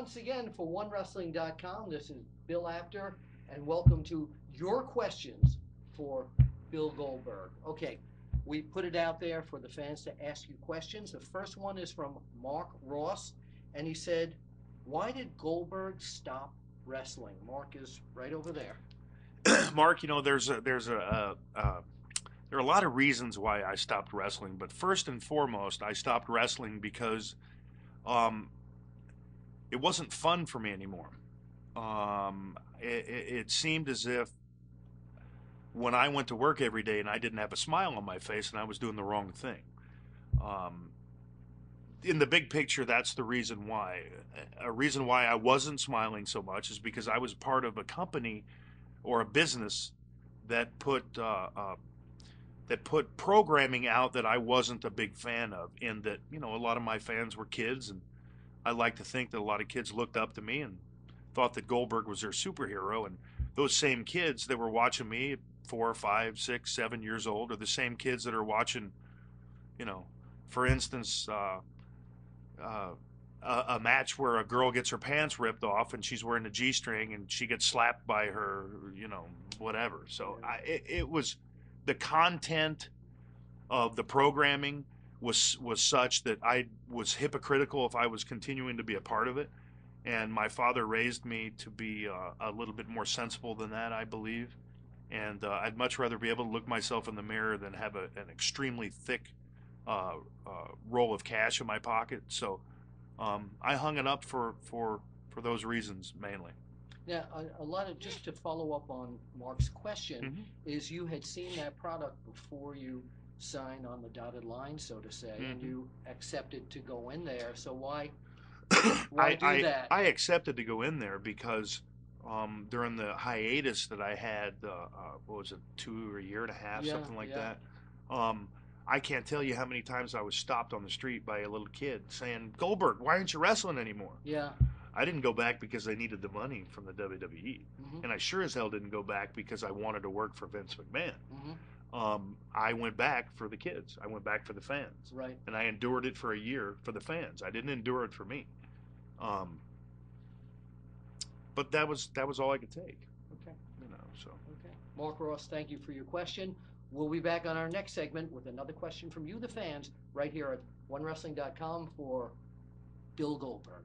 once again for OneWrestling.com. This is Bill Apter, and welcome to your questions for Bill Goldberg. Okay, we put it out there for the fans to ask you questions. The first one is from Mark Ross, and he said, why did Goldberg stop wrestling? Mark is right over there. Mark, you know, there are a lot of reasons why I stopped wrestling, but first and foremost, I stopped wrestling because it wasn't fun for me anymore. It seemed as if when I went to work every day and I didn't have a smile on my face and I was doing the wrong thing. In the big picture, that's the reason why. A reason why I wasn't smiling so much is because I was part of a company or a business that put programming out that I wasn't a big fan of, in that, you know, a lot of my fans were kids, and I like to think that a lot of kids looked up to me and thought that Goldberg was their superhero. And those same kids that were watching me at 4, 5, 6, 7 years old are the same kids that are watching, you know, for instance, a match where a girl gets her pants ripped off and she's wearing a G-string and she gets slapped by her, you know, whatever. So it was, the content of the programming was such that I was hypocritical if I was continuing to be a part of it. And my father raised me to be a little bit more sensible than that, I believe. And I'd much rather be able to look myself in the mirror than have an extremely thick roll of cash in my pocket. So I hung it up for those reasons mainly. Now, a lot of, just to follow up on Mark's question, is you had seen that product before you signed on the dotted line, so to say, and you accepted to go in there. So why do that? I accepted to go in there because during the hiatus that I had, what was it, 2 or a year and a half, something like that. I can't tell you how many times I was stopped on the street by a little kid saying, "Goldberg, why aren't you wrestling anymore?" Yeah. I didn't go back because I needed the money from the WWE. And I sure as hell didn't go back because I wanted to work for Vince McMahon. I went back for the kids. I went back for the fans. Right. And I endured it for a year for the fans. I didn't endure it for me. But that was all I could take. Okay. You know, so. Okay. Mark Ross, thank you for your question. We'll be back on our next segment with another question from you, the fans, right here at OneWrestling.com for Bill Goldberg.